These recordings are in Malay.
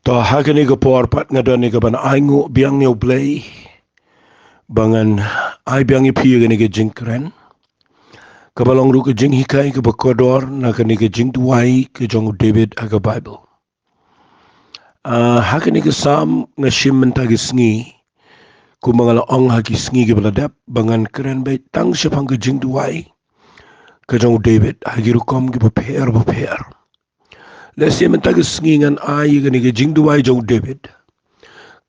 To hakani ke porpat ngadon ke ban aingu biang ni play bangan ai biang pi ke ni ke jingkren ke balong ru ke jing hikai ke bakodor na ke ni ke jingduwai ke jong David aga Bible. Hakani ke sam ngashim mentagi sngi ku mangala ong haki sngi ke baladap bangan keren bai tang sepang ke jingduwai ke jong David hagi rukom ke baper. Lesi mentagi sngi ngan ai ke ni ke jingduwai jong David.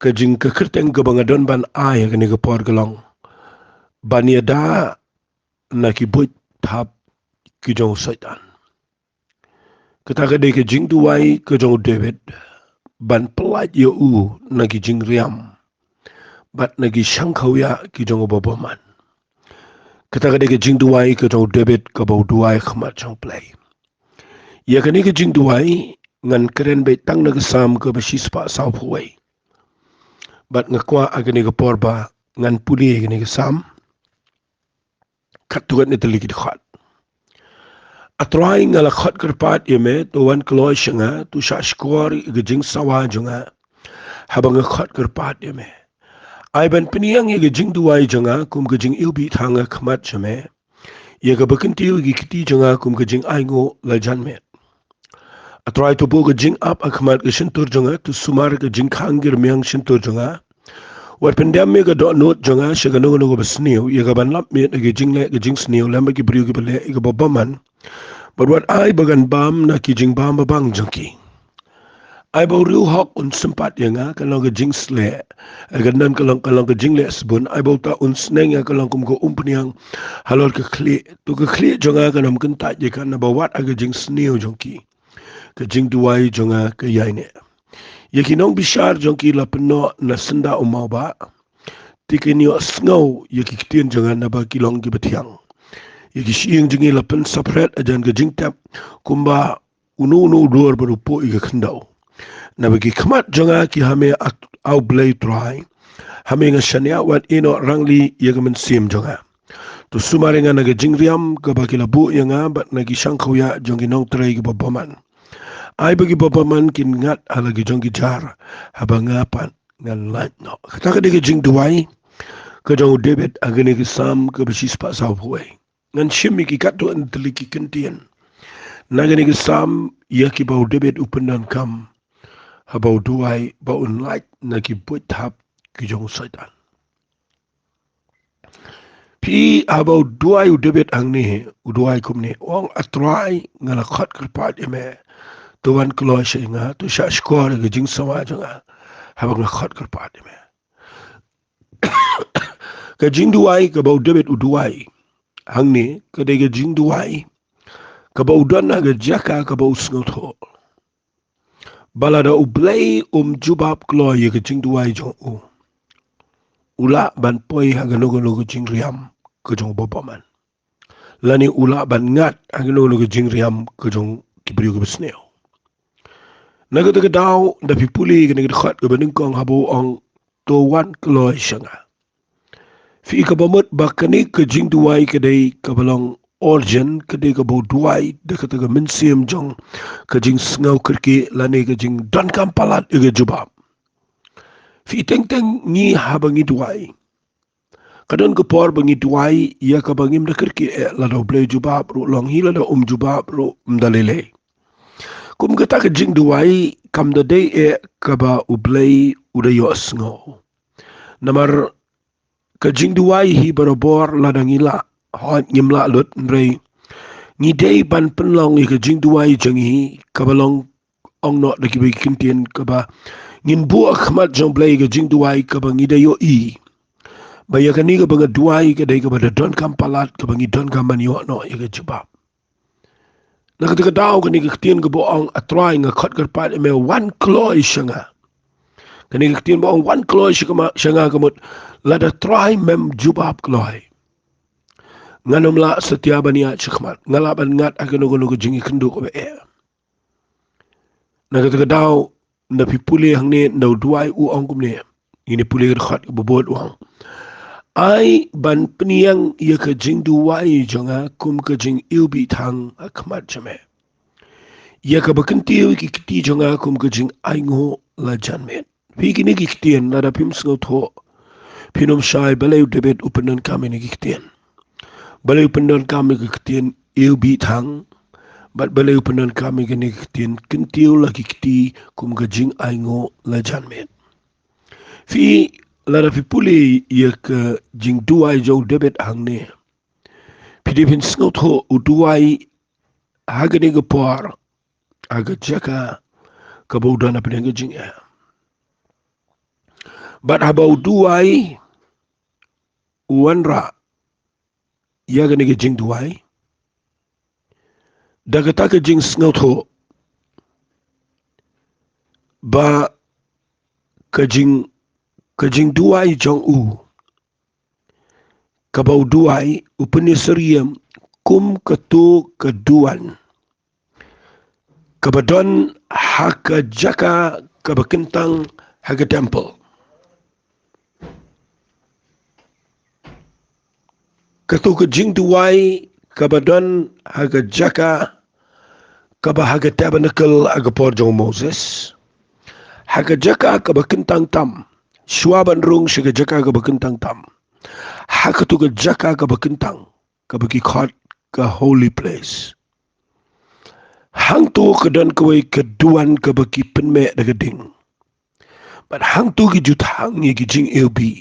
Kajing kekerteng ke bangadon ban ai ke ni ke por gelong ban Iada na ki buit thap ki jong Soitan kata ke ke Jingduwai ke jong David ban pelat ye na ki Jingriam bat na ki Shankhawya ki jong boboman kata ke Jingduwai ke jong David ke bau duai khmat jong play ya ke ni ke Jingduwai ngan keren be tang na ke sam ke besispa sau puai bat ngakwa agani ke porba ngan puli ke ni ke sam katuan ni telikit khat atrai ngala khat kerpat yeme to wan kloy shanga tu sha skor ge jing sawa junga habang khat kerpat yeme ai ban piniang ye ge jing duai junga kum ge jing ilbi thanga khmat chame ye ge bakinti ge kiti junga kum ge jing aingo la janme atrai to bo ge jing up akhmat ge shintur junga tu sumar ge jing khangir myang shintur junga wat pendam me ga do not jonga shaga no no besniu ye ga ban lap me ge jingle ge jing sniu lam ge briu ge bele ge bobaman but what I bagan bam na ki jing bam bang jongki I bau riu hok un sempat ye nga kalau ge jing sle ga nan kalau ge jingle sbun I bau ta un sneng ya kalau kum go umpniang halor ke kli tu ge kli jonga ga nam kan ta je kan na bawat ge jing sniu jongki ke jing duai jonga ke yaine Yekinong bishar jongki la peno na senda umau ba tikenyo snow yekikitien jangan na ba kilong ki betiang yekishing jingi la pen sapret ajan ke jingtap kumba unu duar berupo ika kendau na bagi kemat jonga ki hame au blay try hame ngashania wat ino rangli yegamen sim jonga tu sumaringa naga Jingriam ke baki labu yanga bat nagi Shankhawya jongi nong tray ke babaman ai bagi babaman kin ngat halagi jong gitar habangapan ngan lat no kata ke Jingduwai ke jong David agane ke sam ke besis pa sa huai ngan shimi ki katu an teliki kentien nagane ke sam ya ki bau David upenan kam habau duai bau un lat na ki buat hap ki jong Soitan pi habau duai David ang ni duai kum ni ong atrai ngala khat kerpat eme tuan keluar sehingga tu syak skor ke jing sama janga habang khot kerpat me ke jing duai ke bau David uduai hang ni ke de jing duai ke bau dona ke jaka ke bau snotho balada ublay jubab keluar ye ke jing duai jong ula ban poi haga no ke Jingriam ke jong bobaman lani ula ban ngat haga no ke Jingriam ke jong kibriu ke besneo naga daw da pipuli ke khat ke beningkong habu ong to wan kloy shanga fi ka bomot bakani ke Jingduwai ke dei ka balong origin ke dei ka bo duai de ka ga minsim jong ke jing sngaw kerki lani ke jing don kampalat ge jubab fi teng ni habangi duai kadon ke por bangi duai ya ka bangim de kerki la do ble jubab ro long hila da jubab ro mdalele kum kata ke Jingduwai kam da day kaba ublay udayo sngo namar ke Jingduwai hi barobor ladangila hot ngimla lut nrei ni day ban penlong ke Jingduwai jangi kabalong ong no de kibi kintien kaba ngin bu akhmat jong blay ke Jingduwai kaba ngidayo baya kani ke banga duai ke day kaba don kampalat kaba ngidon kamanyo no ke jubab na ketika daw kani ketien ke boong atrai nga khot kerpat me one kloy shanga kani ketien boong one kloy shanga kemut lada try mem jubab kloy nganom la setia bania chkhmat ngalaban ngat akeno gono jingi kendu ko be na ketika daw na pipuli hang ne no duai ong kumne ini puli khot bobot wang ai ban peniang ye ke Jingduwai jonga kum ke jing ilbi thang akhmat chame ye ke bakanti ki kiti jonga kum ke jing aingo la janmet fi kini giktien la da pim sngo tho pinom shai balay debet upanan kami ni giktien balay upanan kami giktien il bi thang bat balay upanan kami gini giktien kintiu la gikti kum gajing aingo la janmet fi la da fi puli yak Jingduwai jo debet hangne pidipin sngo tho uduai hagani gapor aga jaka kabaudan apa dengan jing ya. Bat habau duai wanra ya gani ke jing duai dagata ke jing snotho ba ke jing duai jong u kabau duai upani seriam kum ketu keduan kabadon haka jaka kabakentang haka temple ketu ke Jingduwai kabadon haka jaka kaba haka tabernacle aga porjong Moses haka jaka kabakentang tam shuaban rung shiga jaka kabakentang tam haka tu ke jaka kabakentang kabaki khot ka holy place hang tu kedan kawai keduan kabaki penme dagading but hang tu ki jutang ye ki jing ilbi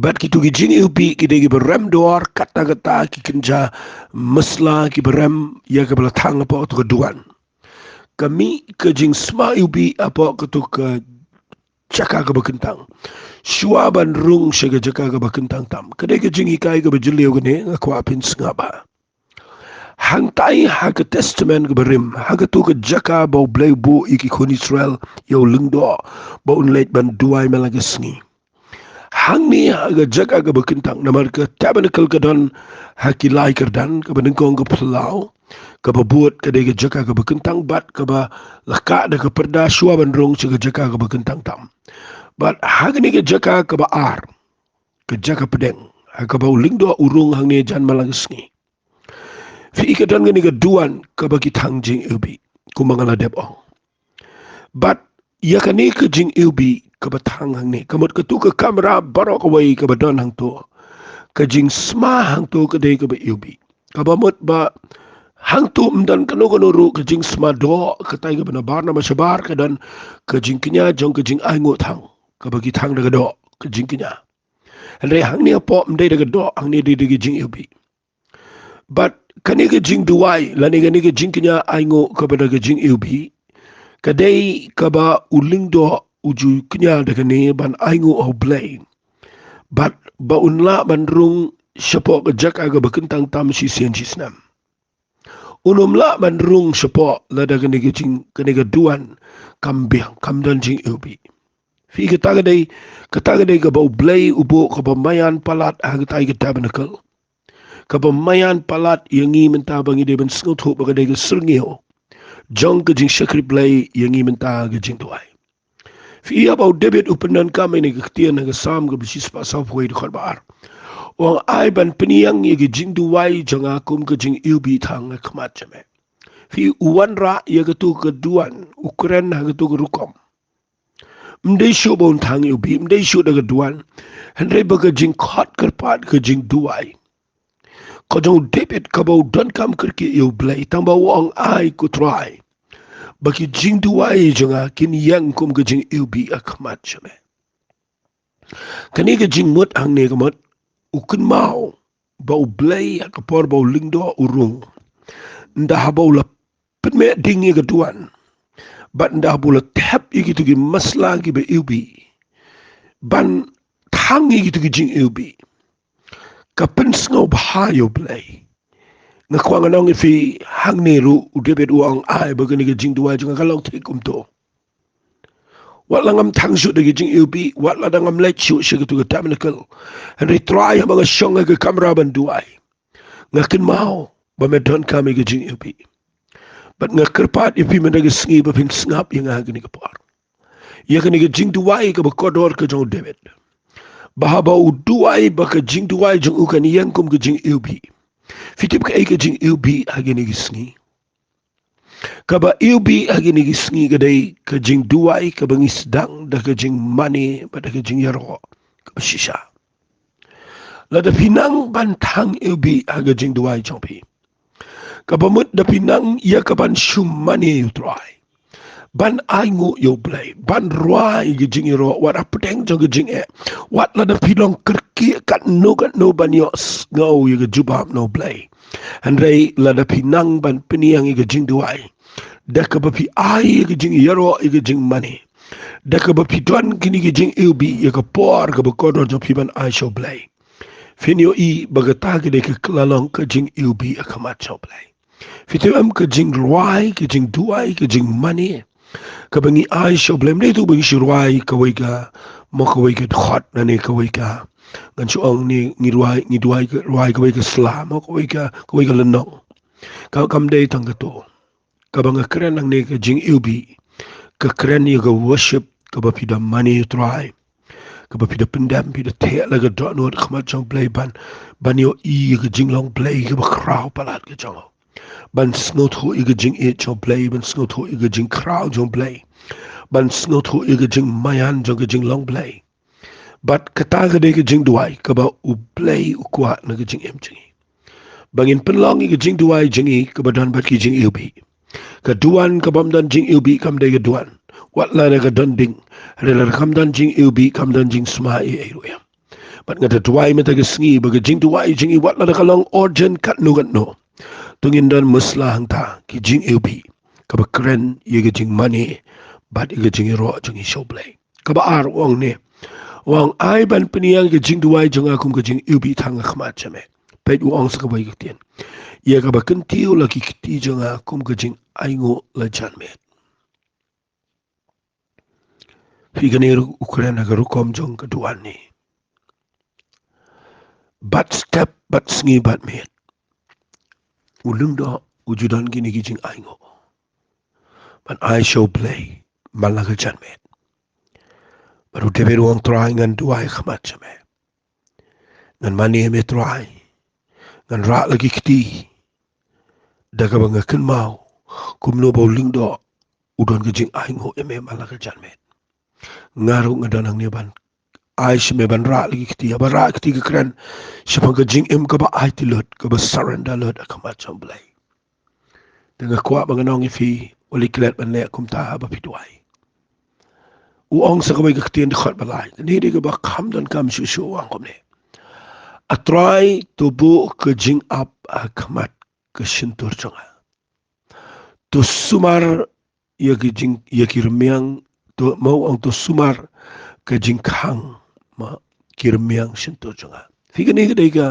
but ki tu ki jing ilbi ki degi berem doar kata-kata ki kenja mesla ki berem ya ke belatang apa tu keduan kami ke jing sma ilbi apa ke tu ke jaka ke bekentang shuaban rung sega jaka ke bekentang tam kedai ke jing ikai ke bejeliu gene ngakwa pin sengaba hang tai haka testament ke berim haka tu ke jaka bau blai bu iki kon Israel yo lengdo bau unlait ban duai malaga sengi hang ni haka jaka ke bekentang namar ke tabernacle ke don haki lai kerdan ke benengkong ke pelau ke bebuat ke dege jaka ke bekentang bat ke ba laka de ke perda shua bandrong ke jaka ke bekentang tam bat haka ni ke jaka ke ba ar ke jaka pedeng haka bau lengdo urung hang ni jan malaga sengi fi ikadan ngani gaduan ka bagi thang jing ilbi kumangala debong but ya kani ke jing ilbi ka bathang hang ni kamot ka tu ka kamera barok away ka badon hang to ka jing sma hang to ka dei ka ba ilbi ka ba mot ba hang tu mdan kano kano ru ka jing sma do ka tai ka bana bar na mashabar ka dan ka jing kinya jong ka jing ai ngo thang ka bagi thang daga do ka jing kinya andre hang ni apo mdei daga do hang ni dei jing ilbi but kani ke Jingduwai lani kani ke jingkinya aingo kepada ke jing ilbi kadai kaba ulingdo uju kenya dekani ban aingo au blay but ba unla bandrung sepo ke jak aga bekentang tam si sian sisnam unumla bandrung sepo lada kani ke jing kani ke duan kambiang kamdan jing ilbi fi kata kadai ke bau blay ubo ke pemayan palat hagatai ke tabernacle kabamayan palat yangi menta bangi de ben sngot ho bagade ge srngio jong ke jing shakri play yangi menta ge jing tuai fi about debit upanan kame ne ge tian ge sam ge bisis pa sa foi de kharbar ong ai ban peniang ye ge jing duai janga kum ge jing ilbi thang ge khmat chame fi uwan ra ye ge tu ge duan ukren ha ge tu ge rukom mdei shu bon thang ilbi mdei shu de ge duan hendre ba ge jing khot karpat ge jing duai Kajong David kabau dan kam kerki iu blai tambah wang ai ku try. Bagi Jingduwai janga kin yang kum ke jing iu bi akmat chame. Kani ke jing mut hang ne kamot ukun mau bau blai akapor bau lingdo urung. Ndah bau la penme dingi ke tuan. Bat ndah bau la tap gitu ki masla ki be iu bi. Ban tangi gitu ki jing iu bi. Kapan sengau bahayo play. Ngakwang anong ifi hang niru udebet uang ai bagani ke Jingduwai janga kalau tikum to. Wat langam tang shoot de jing ilbi, wat la dangam let shoot shiga to ke tabernacle. And retry mga syong ke kamera banduai. Ngakin mau ba medon kami ke jing ilbi. But ngakerpat ifi mendaga sengi ba ping sengap yang agani ke par. Ya kani ke Jingduwai ke bakodor ke jong debet. Bahaba uduai baka Jingduwai jeng ukan yang kum ke jing ilbi. Fitip ke jing ilbi hagini gisni. Kaba ilbi agi ni gisngi gadai ka Jingduwai ka bangisdang da ka jing mani ba da ka jing yaro ka shisha. Lada pinang bantang ilbi aga Jingduwai chompi. Kaba mut da pinang ya ka ban shum mani utrai. Ban aingu yo play ban ruai gi jing yaro wat apeteng jong gi jing wat lada pinong kerki kat no ban yo ngau ya ga jubab no play. Andrei lada pinang ban piniang ga Jingduwai. Daka bapi ai ke jing yaro ke jing mani. Daka bapi tuan kini ke jing ilbi ya ke por ke bekodor jong piban ai show play. Finio i bagata ke de ke kelalong ke jing ilbi ya kamat show play. Fitu am ke jing ruai ke jing duai ke jing mani. Ke bangi ai show play mde tu bangi ruai ke wika mo ke wika hot na ne ke wika. Ngan suong ni ngi duai ke wika selam mo ke wika lenong. Kau kam de tang ke tu. Kabang keren nang ne ka jing ilbi ka keren ni ka worship ka ba pida money try ka ba pida pendam pida te la ka dot no khmat jong play ban yo i ka jing long play ka ba crowd palat ka jong ban snot ho i ka jing e jong play ban snot ho i ka jing crowd jong play ban snot ho i ka jing mayan jong ka jing long play but kata ka de ka jing duai ka ba u play u kwa na ka jing em jing bangin penlong i ka jing duai jing i ka ba dan bat ki jing ilbi Keduan kabamdan jing ilbi kam de keduan. Wat la de kedon ding. Rela kamdan jing ilbi kamdan jing sma e yam. Bat ngata duai meta ke sngi baga jing duai jing i wat la de kalong orjan kat no. Tungin dan muslah hangta ki jing ilbi. Kaba keren ye ke jing mani. Bat ye ke jing ro jing i show play. Kaba ar wong ne. Wong ai ban peniang ke jing duai jing akum ke jing ilbi tanga khmat chame. Pet wong sakabai ke tien. Ia ka ba kentiu lagi kiti janga kum ka jing aingo la janmet. Figanir Ukraina ka rukom jong keduan ni. Bat step bat sngi bat met. Ulung do ujudan gini ki jing aingo. Ban I show play malah ka janmet. Baru tebe ruang try ngan duai khamat jame. Ngan mani eme try. Ngan rak lagi kiti. Daga banga ken mau. Kumno bau ling do udon ka jing aingo eme malah ka janmet. Ngaru ngadanang ni ban ai me ban ra lagi kiti ba ra kiti ke keren siapa ke jing em ke ba ai ti lot ke ba surrender lot akamat chamblai dengan kuat banganong ifi oli klet ban le kum ta ba pituai uong sa ke kiti ndi khat balai ni de ke ba kham dan kam shu ang kom ne a try to bu ke jing up akamat ke shintur changa to sumar ya ke jing ya kirmiang to mau ang to sumar ke jing khang ma kirmiang shinto chunga figani ga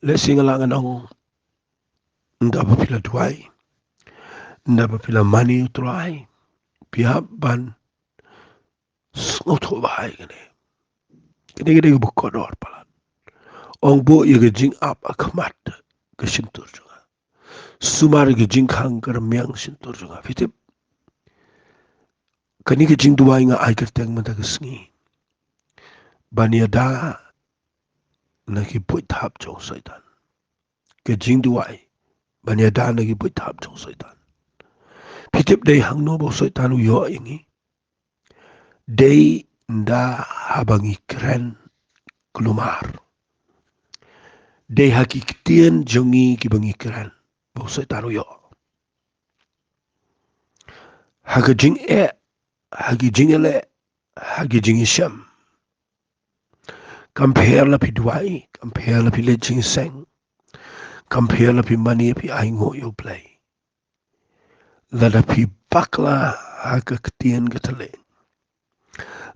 le singalangan ang ndaba pila duai ndaba pila mani utrai pihak ban sngoto bai gane bukodor palat ong bo ye jing up akmat ke shinto chunga sumar ge jing khang kirmiang shinto chunga fitip kani ge jing duai nga ai kerteng mata ke sngi baniada naki put hap jong Soitan ke Jingduwai baniada naki put hap jong Soitan pitip day hang no bo Soitan uyo ingi day nda habangi keren kelumar day hakiktian jongi ki bangi keren bo Soitan uyo haga jing hagi jing ele hagi jing isham compare la pi duai compare la pi le jing seng compare la pi mani pi aingo yo play lada pi bakla haga ketien getele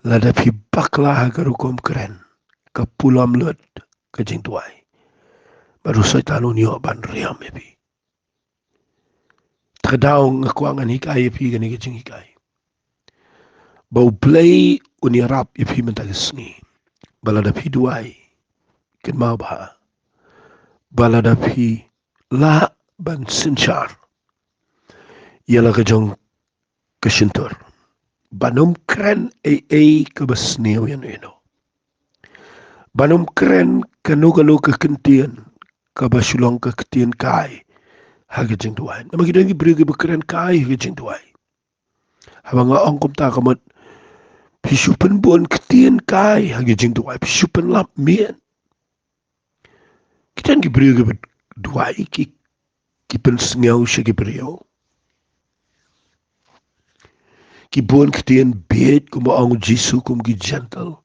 lada pi bakla haga rukom keren ke pulam lut ke Jingduwai baru Soitan unyo ban riam epi terdaung ngekuangan hikai epi gani ke jing hikai bau play uni rap epi mentagi sengi balada pi duai ken mau bah balada pi la ban sinchar ialah ke jong kesintur banum keren ke besneu yan eno banum keren kanu ke kentian ke basulong ke ketian kai haga Jingduwai nama kita ngi beri keren kai haga Jingduwai habang ong kum ta kamat pisupan bon ketien kai haga Jingduwai pisupan lap mien kita ngi beri duai ki pen sngau she ki brio ki bon ketien bet kum ong Jisu kum ki gentle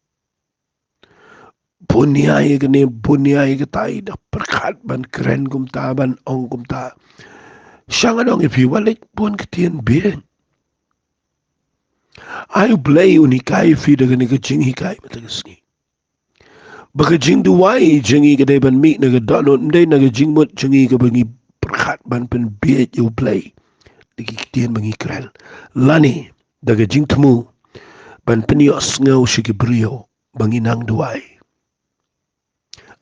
Buniai gani buniai ketai dah perkat ban keren kum ta ban ong kum ta sangat ong ipi walik pun ketien bien ayu blay unikai fi dengan ke jing hikai matagasni baka Jingduwai jingi ke ban mi naga donot ndai naga jingmut jingi ke bangi perkat ban pen biet yu blay diki ketien bangi keren lani daga jing temu ban penios ngau shiki brio bangi nang duai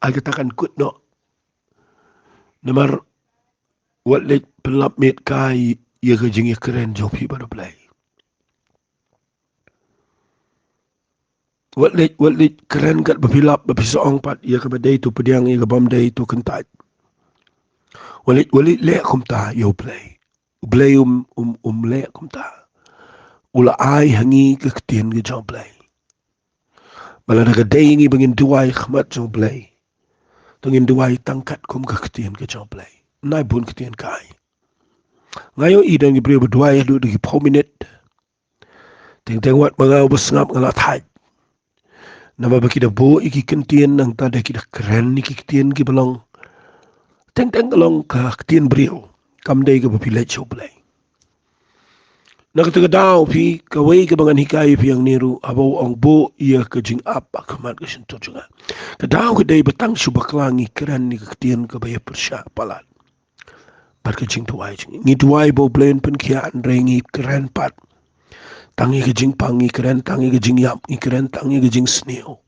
Aku takkan kut no. Namar walit pelap met kai ia kejing ia keren jopi pada play. Walit keren kat berpilap berpisong pat ia ke badai tu pediang ia ke bamdai tu kentat. Walit lek kum ta ia play. Play lek kum ta. Ula ai hangi ke ketien ke jong play. Malah nak dai ngi bangin duai khmat jong play. Tungin duai tangkat kum ke ketien ke jong play. Nai bun ketien kai. Ngayo i dan gibri berduai lu di 4 minit. Teng wat mangau besngap ngalat hai. Nama baki dah bo iki ketien nang ta dah kita keren iki ketien ki belong. Teng kelong ke ketien brio. Kam dai ke berpilai jong play. Nak kata dau pi kawai ke bangan hikai pi yang niru abau ong bo ia ke jing apa kemat ke sentuh juga. Kadau ke dai betang subaklangi keren ni ke ketien ke bayar persya palat. Bar ke Jingduwai ngi duai bo blend pen kian rengi keren pat. Tangi ke jing pangi keren tangi ke jing yap ngi keren tangi ke jing sneo.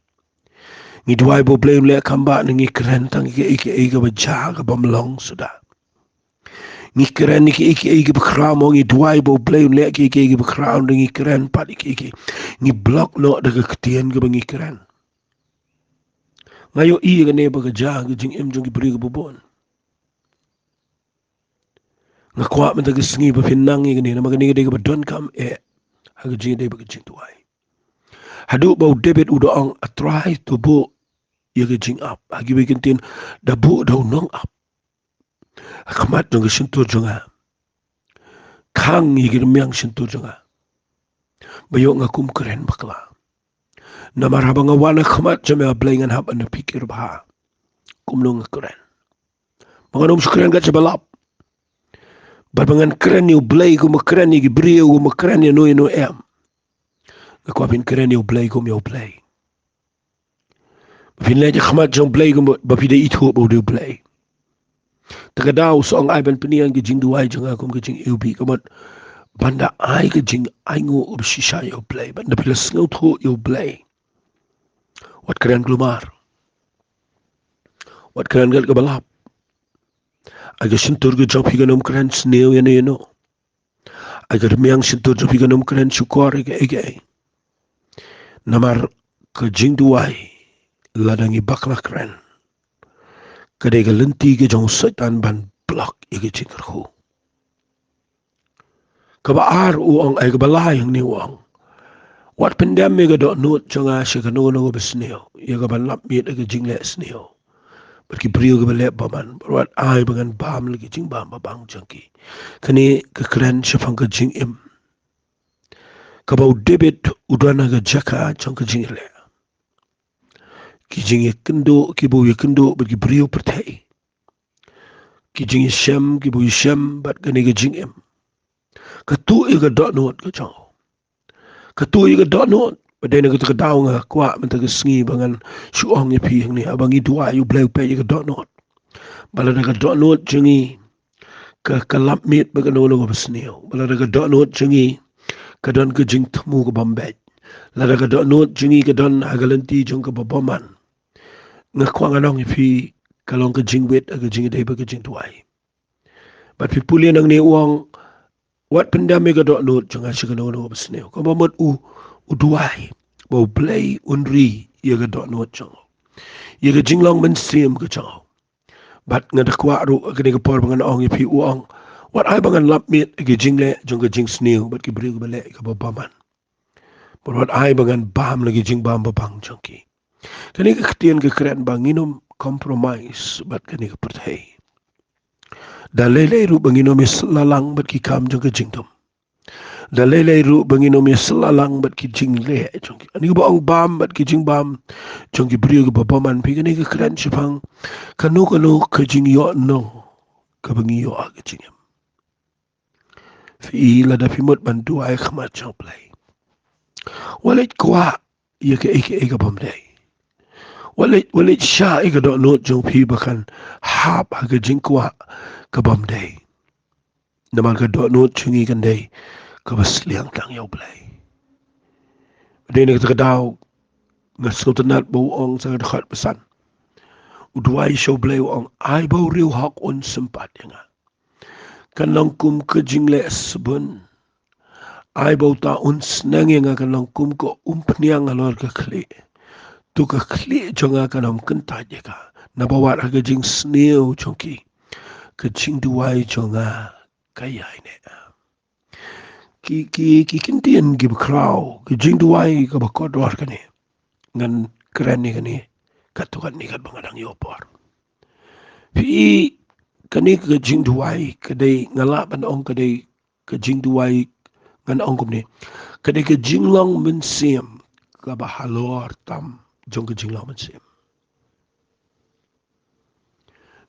Ngi duai bo blend le kamba ngi keren tangi ke ike bejah ke bamlong sudah. Ngi keren iki bekramo ngi duai bo blame lek iki bekram ngi keren pat iki ngi blok no daga ketien ke bangi keren ngayo i ne baga ja ngi jing em jong bri ke bobon ngakwa men daga sngi ba pinang ngi ne magani de ke don kam ha jing de baga jing duai hadu bo debit udo ong a try to bo ye ke jing up agi be kentin da bo do nong up khmat jong sintur jonga Kang igir miang sentuh juga. Bayo ngakum keren bakla. Namar habang awana khamat jame ablaingan hab anda pikir bah. Kumnong keren. Manganom keren gat sebalap. Barbangan keren ni ublay kum keren ni gibriyo kum keren ni no em. Ngakwapin keren ni ublay kum yo ublay. Finlay khamat jong ublay kum bapida itu bo de ublay. Takadaw so ang aiban peniang ke Jingduwai janga kum ke jing ilbi kamat banda ai ke jing aingo ubsisha yo play banda pila sngau tho yo play wat keren glumar wat keren gal ke balap aga sintur ke job higanom keren sneo yano aga miang sintur job higanom keren syukor ege namar ke Jingduwai ladangi bakla keren kadai ke lenti ke jong Soitan ban blok ege jingkerhu kabaar uang ay kabalay ang ni uang wat pandemi ga do not jonga siya ka no besneo ya ka ban lap miet aga jingle sneo berki brio ga balep baman wat ay bangan bam lagi jing bam babang jangki kani ke keren siya pang ka jing im kabau debit udana ga jaka jang ka jingle ki jing kendo ki bo kendo berki brio pertai ki jing shem ki bo shem bat kani ga jing im katu iga dot not ke chang katu iga dot not badai na ka daw nga kwa man ta sngi bangan suong ni pi ni abangi dua yu bleu pe iga dot not bala na ka dot not jingi ka kalap mit baga no no besneo bala na ka dot not jingi ka don ka jing tmu ka bombay la ka dot not jingi ka don agalanti jong ka boboman nga kwa nga nong pi kalong ka jing wet aga jing dai baga jing tuai but pi pulian ang ni uang wat pandemi ga do not janga sigano no besneo ko mamot duai bo play unri ye ga do not jang ye ga jinglong mainstream ga jang Bat ngadakwa ru kini kapor bangan ong ipi uang. Wat ai bangan lap mit ke jingle jong ke jing snew bat ki bri ke bale ke babaman. But wat ai bangan bam lagi jing bam babang jongki. Kani ke ketien ke keren banginum compromise bat kani ke pertai. Dan lele ru banginum lalang bat ki kam jong ke jingdom. Dan lele ru banginum lalang bat ki jingle jongki. Ani ke baong bam bat ki jing bam jongki bri ke babaman pi kani ke keren sipang kanu ke jing yo no ke bangi yo ke jingem. Fi la da pimut bantu ai khamat jong play. Walit kwa ye ke eke bamdai. Walit sha eke do not jong pi bakan hap aga jingkwa ke bamdai. Namal ke do not chungi kan dai ke basliang tang yau play. Dene ke daw ngasultanat bau ong sa dekat pesan. Udwai show play ong ai bau riu hak on sempat nga. Kan langkum ke jingle sebun. Ai bau ta on senang nga kan langkum ko umpniang alor ke kli. Tu ke kli jonga kan om kentaj ka. Na bawa aga jing sneo chongki. Ke Jingduwai jonga kaya ini. Ki kintian ki bekrau. Ke Jingduwai ke bakodor kani. Ngan keren ni kani. Katukan ni kat bangadang yopor. Pi kani ke Jingduwai kadai ngalap an ong kadai ke Jingduwai ngan ong kum ni. Kadai ke jinglong mensim ke bahalor tam jong ke jinglong mensim.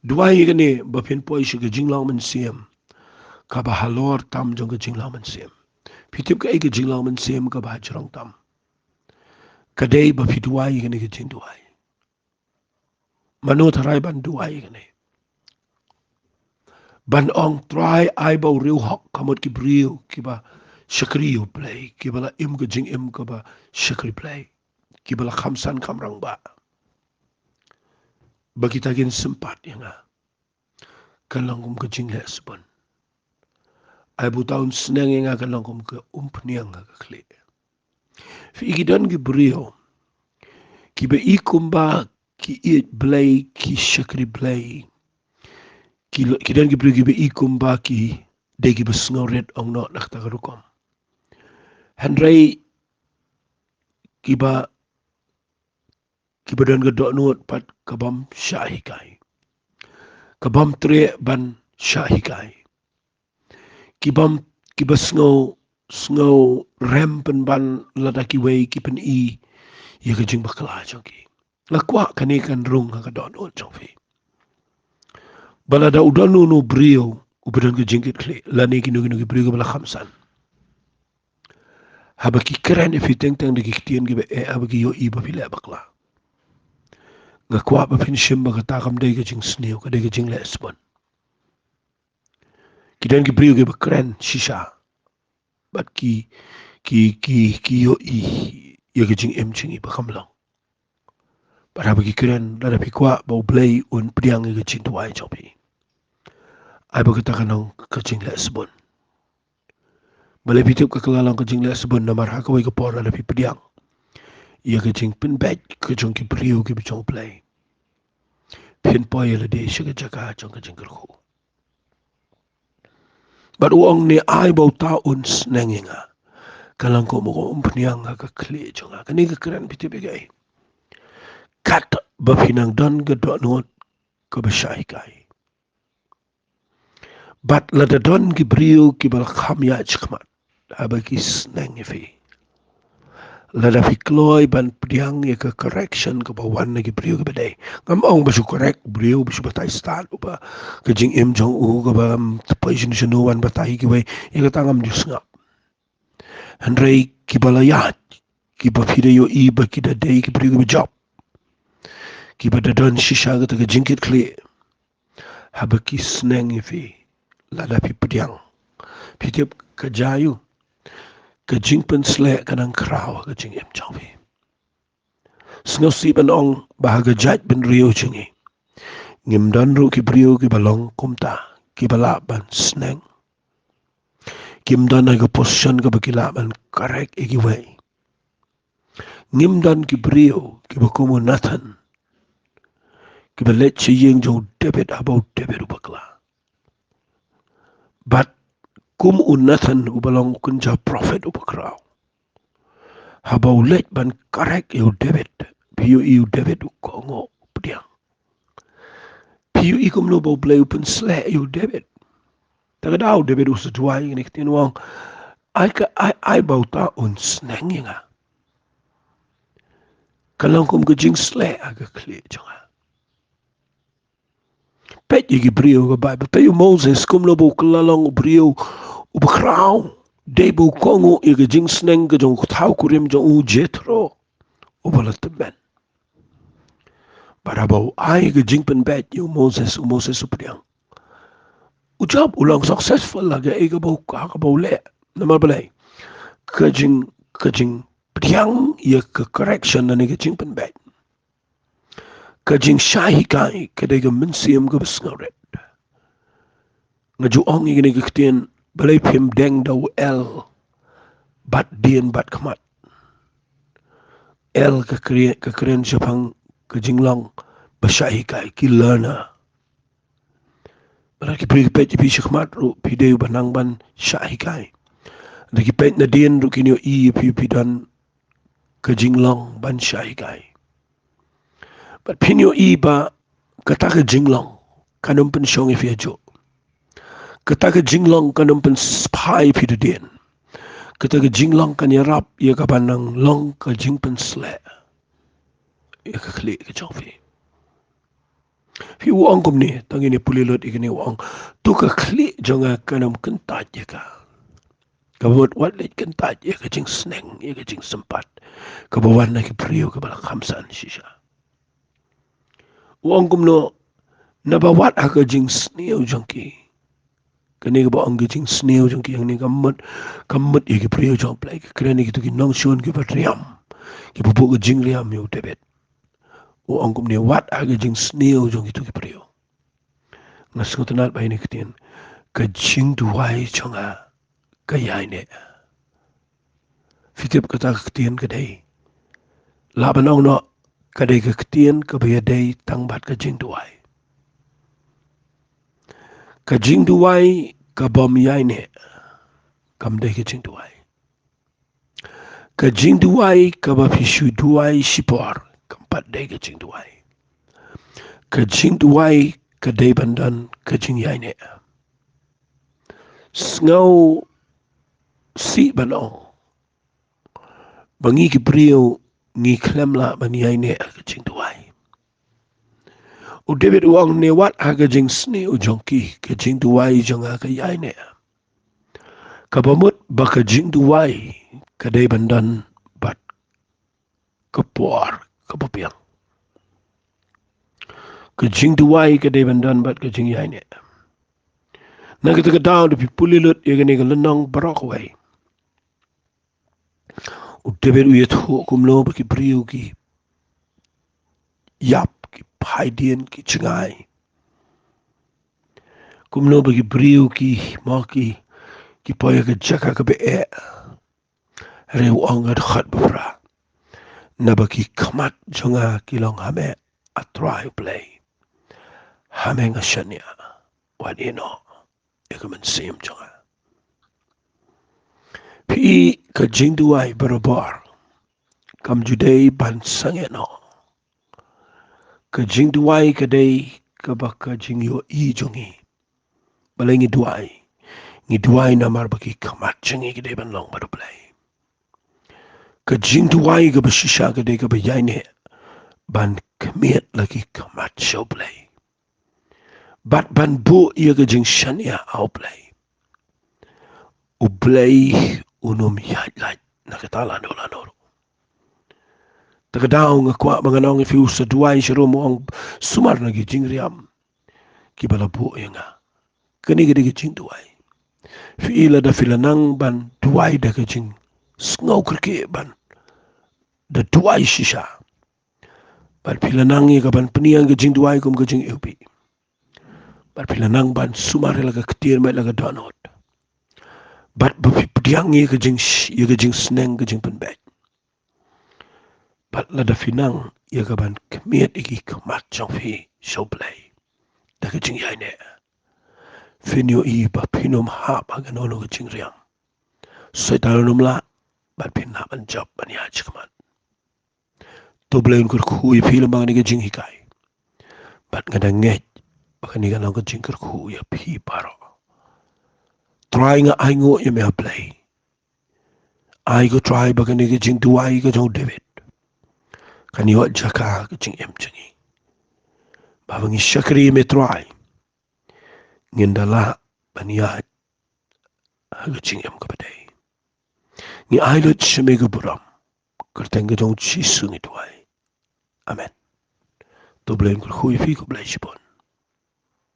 Duai kani bapin poi shi ke jinglong mensim ke bahalor tam jong ke jinglong mensim. Pitip ke ke jinglong mensim ke bahajrong tam. Kadai bapiduai kani ke Jingduwai. Manu tarai ban duai kani. Ban ong try ai bau riu hok kamot ki briu ki ba syakriu play ki bala im ke jing im ke ba syakri play ki bala khamsan kamrang ba bagi tagin sempat yang kalangkum ke jing le sebon ai bu taun senang yang kalangkum ke umpniang ke kli fi gidan ki briu ki be ikum ba ki it play ki syakri play kidan ki briu ki be ikum ba ki degi besngoret ong no nak tagarukom Henry kiba dan gedok nuot pat kabam syahikai. Kabam tre ban syahikai. Kiba sngau rempen ban ladaki wei kipen i ya kejing bakala joki. Lakwa kani kan rung ka gedok nuot jofi. Balada udanu no brio ubedan ke jingkit kli lani kinu brio bala khamsan. Habaki keren ifiteng teng de kiktian gibe habaki yo i bafile bakla. Ngakwa bapin shimba kata kam dai ke jing sneo ka dai ke jing lesbon. Kidan ki brio ke keren shisha. Bat ki yo i ya ke jing em jing i bakam lang. Bat habaki keren lada pikwa bau blay un priang ke jing tuai jopi. Ai bakata kanong ke jing lesbon. Balai pitip ke kelalang ke jing lesbon namar hakawai ke por lada pi priang. Ya ke jing pin bed ke jong ki brio ke bijong play. Pin poi la de shiga jaka jong ke jing kerku. But uang ni ai bau taun senenginga. Kalang ko mo umpniang ka kli jonga. Kani ka keren pitip ikai. Kat bapinang don ke do not ke besyai kai. But lada don ki brio ki bal khamya chkmat. Abaki seneng ifi. Lada fi kloy ban priang ye ke correction ke bawan ki brio ke badai. Ngam ong basu correct brio basu batai start upa ke jing im jong u ke ba tapai sinu wan batai ki wei ye ke tangam jus ngap. Henry ki balayat ki bapide yo i ba ki da day ki brio ke job. Ki ba da don shisha ke ke jingkit kli. Habaki seneng ifi. Lada fi priang. Pitip ke jayu. Ke jing pen slek kanang kraw ke jing im jong fi. Sengau si ban ong bahaga jaj ben rio jingi. Ngim dan ru ki brio ki balong kumta. Ki balak ban seneng. Kim dan aga posisyon ka bakilak ban karek iki way. Ngim dan ki brio ki bakumunatan. Kibalet chiyeng jo David about David ubakla. But kum unathan ubalong kunja prophet ubakraw. Habau let ban karek yo David. Piyo iyo David ukongo pediang. Piyo ikum no bau play upen sle yo David. Tagadaw David usadway nginik tinwang. Ay bau ta un snenginga. Kalang kum gajing sle aga kli jonga. Pet je brio ga Bible. Pet Moses kum no bau kalalong brio ubakraw. Debo kongo i gajing sneng gajong tau kurim jong Jethro. Ubalat ben. Barabau ay gajing pen bet yo Moses upriang. Ujab ulang successful lagi ay kabau le. Nama balay. Kajing priang ya ke correction na ni gajing pen bet. Kajing syahi kai kadai ga mensiam ga besngaret. Ngajuong i gini gaktian balay pim deng daw el bat dien bat kemat. El kekeren siapang kejinglang basyahi kai ki learner. Balaki pergi pet jepi syakmat ru pideu banang ban syahi kai. Lagi pet na dien ru kinyo pi dan kejinglang ban syahi kai. But pinyo ba kata kejinglang kanum pen syong ifiajo. Kata kejinglang kanum pen spy pi dien. Kata kejinglang kan yarap ia kapanang long kejing pen sle. Ia keklik kejong fi. Fi uang kum ni tangi ni pulilot ikini uang tu keklik jonga kanum kentat ya ka. Kabut walit kentat ya kejing sneng ya kejing sempat. Kabawan na kipriyo kabala khamsan shisha. Uang kum no nabawat ha kejing sneo jongki. Kani ka ba ang gijing sneo jong kiyang ni kamut ya ki priyo jong play kaya ni gitu ki nong shun ki patriam ki bubu ka Jingriam yo David o ang kum ni wat a gijing sneo jong gitu ki priyo ngas ngotanat ba ini kitian ka Jingduwai jonga kayay ne fitip kata kitian kadai laban ang no kadai ka kitian ka bayaday tangbat ka Jingduwai. Ka Jingduwai ka bom yai ne kam dai ka Jingduwai. Ka Jingduwai ka ba pishu duwai shipor kampat dai ka Jingduwai. Ka Jingduwai ka dai bandan ka jing yai ne. Ngau si banong bangi ki priyo ngi klemla ban yai ne ka Jingduwai. O David uang ne wat aga jing sne o jongki ke Jingduwai jonga ka yai ne. Kabamut baka Jingduwai kadai bandan bat kepuar kepopiang. Ke Jingduwai kadai bandan bat ke jing yai ne. Na kita kedau di pulilut ya gani ka lenang barokwai. O David uyat ho kumlo baki priyo ki yap ki paidien ki cengai. Kumlo bagi beriu ki maki ki poya ke jaka ke be reu angat khat bra na bagi kamat jonga kilong hame atrai play hame ngashania wadino ekaman sim jonga pi ka Jingduwai barabar kam judai ban sangeno ka Jingduwai kadai ka baka jingyo i jongi balai ngiduai na mar baki kamat jengi kadai ban long baru play ka Jingduwai ka bashisha kadai ka bayai ne ban kemiat lagi kamat show play bat ban bu ia ka jing shania au play u play unum yat na katala dola noro Tagadaw nga kwa mga naong ifiu sa duway siya mo ang sumar na Jingriam. Kibalabu nga. Kani-gani Jingduwai. Fiila da filanang ban duway da kajing sngaw kerke ban. Da duway siya. Ban filanang nga ban peniyang Jingduwai kum kajing iupi. Ban filanang ban sumar laga ketir may laga donot. Bat bapipidiyang nga kajing sneng kajing penbet. Bat lada finang ia kaban kemiat iki kemat jong fi so play da ka jing yai ne finyo I ba pinom ha ba ga no ga Jingriam Soitan num la ba pin na ban job ban ya chikman to blain kur khu I film bang ni ga jing hikai bat ga nge ba ka ni ga no ga jing kur khu ya pi paro trying ai ngo ya me play ai go try ba ka ni ga Jingduwai ga jong David kan yo jaka ga jing em chingi ba bangi shakri me try ngindala ban ya ga jing em ka badai ni ai lo chime ga buram kerteng ga jong chi sungi tuai amen to blain kur khu fi ko blai shipon